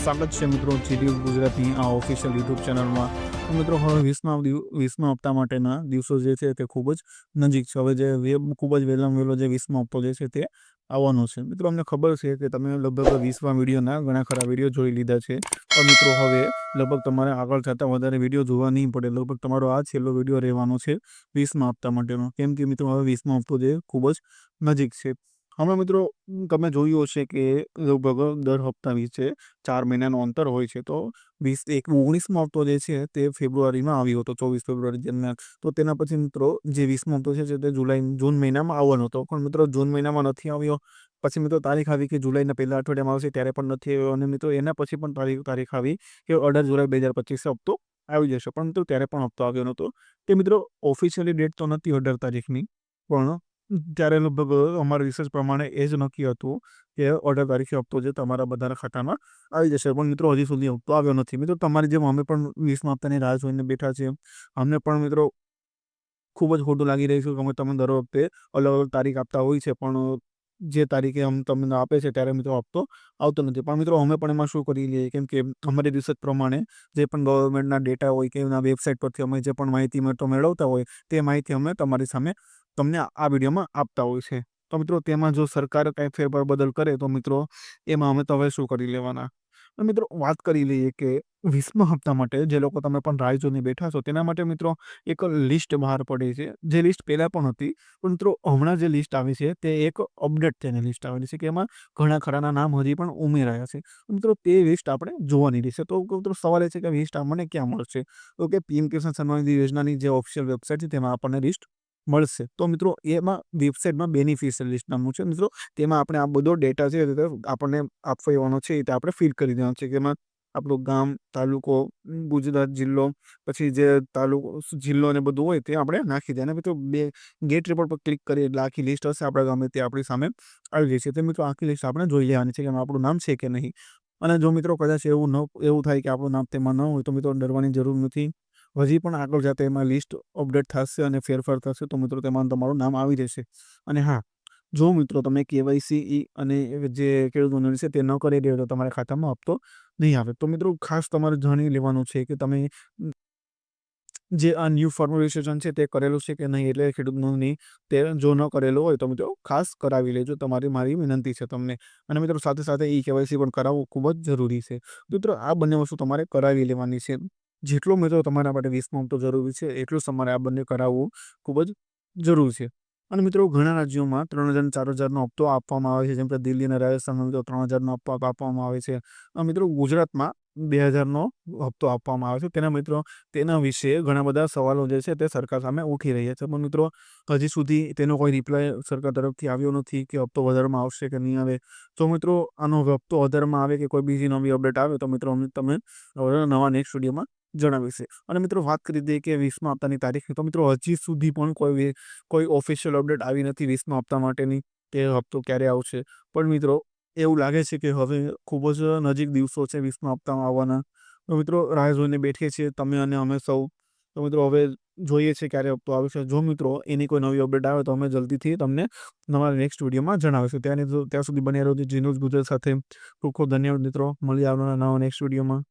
સ્વાગત છે મિત્રો જીડીયુ ગુજરાતની આ ઓફિશિયલ યુટ્યુબ ચેનલમાં। તો મિત્રો હવે 20મા હપ્તા માટેના દિવસો જે છે તે ખૂબ જ નજીક છે। હવે જે ખૂબ જ વહેલામાં વહેલો જે 20મો હપ્તો જે છે તે આવવાનો છે। મિત્રો અમને ખબર છે કે તમે લગભગ 20મા વિડીયોના ઘણા ખરા વિડીયો જોઈ લીધા છે, પણ મિત્રો હવે લગભગ તમારે આગળ જતાં વધારે વિડીયો જોવા નહીં પડે। લગભગ તમારો આ છેલ્લો વિડીયો રહેવાનો છે 20મા હપ્તા માટેનો, કેમ કે મિત્રો હવે 20મો હપ્તો જે ખૂબ જ નજીક છે। હમણાં મિત્રો તમે જોયું હશે કે લગભગ દર હપ્તા વિશે 4 મહિનાનું અંતર હોય છે। તો 19મો હપ્તો જે છે તે ફેબ્રુઆરીમાં આવ્યો હતો, 24 ફેબ્રુઆરી દરમિયાન। તો તેના પછી મિત્રો જે 20મો હપ્તો છે તે જૂન મહિનામાં આવવાનો હતો, પણ મિત્રો જૂન મહિનામાં નથી આવ્યો। પછી મિત્રો તારીખ આવી કે જુલાઈના પહેલા અઠવાડિયામાં આવશે, ત્યારે પણ નથી આવ્યો। અને મિત્રો એના પછી પણ તારીખ આવી કે 18 જુલાઈ 2025 હપ્તો આવી જશે, પણ મિત્રો ત્યારે પણ હપ્તો આવ્યો નહોતો। કે મિત્રો ઓફિશિયલી ડેટ તો નથી 18 તારીખની, પણ ત્યારે લગભગ અમારા રિસર્ચ પ્રમાણે એ જ નક્કી હતું કે 18 તારીખે હપ્તો જે તમારા બધાના ખાતામાં આવી જશે, પણ મિત્રો હજી સુધી હપ્તો આવ્યો નથી। મિત્રો તમારી જેમ અમે પણ 20મા હપ્તાની રાહ જોઈને બેઠા છીએ। અમને પણ મિત્રો ખૂબ જ ખોટું લાગી રહ્યું છે કે તમે દર વખતે અલગ અલગ તારીખ આપતા હોય છે, પણ જે તારીખે તમને આપે છે ત્યારે મિત્રો હપ્તો આવતો નથી। પણ મિત્રો અમે પણ એમાં શું કરી લઈએ, કેમ કે અમારી રિસર્ચ પ્રમાણે જે પણ ગવર્મેન્ટના ડેટા હોય કે એના વેબસાઇટ પરથી અમે જે પણ માહિતી મેળવતા હોય તે માહિતી અમે તમારી સામે તમને આ વિડીયોમાં આપતા હોય છે। તો મિત્રો તેમાં જો સરકાર કંઈ ફેરફાર બદલ કરે તો મિત્રો એમાં અમે તો હવે શું કરી લેવાના। અને મિત્રો વાત કરી લઈએ કે 20મા હપ્તા માટે જે લોકો તમે પણ રાહ જોઈને બેઠા છો, તેના માટે મિત્રો એક લિસ્ટ બહાર પડી છે, જે લિસ્ટ પહેલાં પણ હતી, પણ મિત્રો હમણાં જે લિસ્ટ આવી છે તે એક અપડેટ થઈને લિસ્ટ આવેલી છે કે એમાં ઘણા ખરાના નામ હજી પણ ઉમેરાયા છે। મિત્રો તે લિસ્ટ આપણે જોવાની રહેશે। તો મિત્રો સવાલ એ છે કે લિસ્ટ આપણને ક્યાં મળશે? તો કે પીએમ કિસાન સન્માન નિધિ યોજનાની જે ઓફિશિયલ વેબસાઇટ છે તેમાં આપણને લિસ્ટ મળશે। તો મિત્રો એમાં વેબસાઇટમાં બેનિફિશિયલ લિસ્ટ નામનું છે મિત્રો, તેમાં આપણે આ બધો ડેટા છે તે આપણને આપવાનો છે, તે આપણે ફિલ કરી દેવાનો છે, કે એમાં આપણું ગામ, તાલુકો, ગુજરાત જિલ્લો, પછી જે તાલુકો જિલ્લો ને બધું હોય તે આપણે નાખી દઈએ। અને મિત્રો ગેટ રિપોર્ટ પર ક્લિક કરીએ એટલે આખી લિસ્ટ હશે આપણા ગામે તે આપણી સામે આવી જશે। તો મિત્રો આખી લિસ્ટ આપણે જોઈ લેવાની છે કે એમાં આપણું નામ છે કે નહીં। અને જો મિત્રો કદાચ એવું થાય કે આપણું નામ તેમાં ન હોય તો મિત્રો ડરવાની જરૂર નથી। હજી પણ આગળ જતા એમાં લિસ્ટ અપડેટ થશે અને ફેરફાર થશે, તો મિત્રો તેમાં તમારું નામ આવી જશે। અને હા, જો મિત્રો તમે કેવાયસી અને જે ખેડૂત નોંધણી છે તે ન કરી દો તો તમારા ખાતામાં હપ્તો નહીં આવે। તો મિત્રો ખાસ તમારે જાણી લેવાનું છે કે તમે જે આ ન્યૂ ફોર્મ્યુલેશન છે તે કરેલું છે કે નહીં। એટલે ખેડૂત નોંધણી તે જો ન કરેલું હોય તો મિત્રો ખાસ કરાવી લેજો, મારી વિનંતી છે તમને। અને મિત્રો સાથે સાથે કેવાયસી પણ કરાવવું ખૂબ જ જરૂરી છે। મિત્રો આ બંને વસ્તુ તમારે કરાવી લેવાની છે। જેટલો મિત્રો તમારા માટે 20મો હપ્તો જરૂરી છે એટલું તમારે આ બંને કરાવવું ખૂબ જ જરૂર છે। અને મિત્રો ઘણા રાજ્યોમાં 3000 4000નો હપ્તો આપવામાં આવે છે, જેમ કે દિલ્હી અને રાજસ્થાનમાં મિત્રો 3000નો હપ્તો આપવામાં આવે છે। મિત્રો ગુજરાતમાં 2000નો હપ્તો આપવામાં આવે છે। તેના વિશે ઘણા બધા સવાલો જે છે તે સરકાર સામે ઉઠી રહ્યા છે, પણ મિત્રો હજી સુધી તેનો કોઈ રિપ્લાય સરકાર તરફથી આવ્યો નથી કે હપ્તો વધારવામાં આવશે કે નહીં આવે। તો મિત્રો આનો હપ્તો વધારવામાં આવે કે કોઈ બીજી નવી અપડેટ આવે તો મિત્રો તમે નવા નેક્સ્ટ વિડીયોમાં જણાવીશ। અને મિત્રો વાત કરી દઈએ કે 20મા હપ્તાની તારીખ, તો મિત્રો હજી સુધી પણ કોઈ ઓફિશિયલ અપડેટ આવી નથી 20મા હપ્તા માટેની કે હપ્તો ક્યારે આવશે। પણ મિત્રો એવું લાગે છે કે હવે ખૂબ જ નજીક દિવસો છે 20મા હપ્તામાં આવવાના। તો મિત્રો રાહ જોઈને બેઠીએ છીએ તમે અને અમે સૌ। તો મિત્રો હવે જોઈએ છે ક્યારે હપ્તો આવશે। જો મિત્રો એની કોઈ નવી અપડેટ આવે તો અમે જલ્દીથી તમને નવા નેક્સ્ટ વિડીયોમાં જણાવીશું। ત્યાં સુધી બન્યા રહો જીન્યુઝ ગુજરાત સાથે। ખૂબ ખૂબ ધન્યવાદ મિત્રો, મળીએ આવનારા નવા નેક્સ્ટ વિડીયોમાં।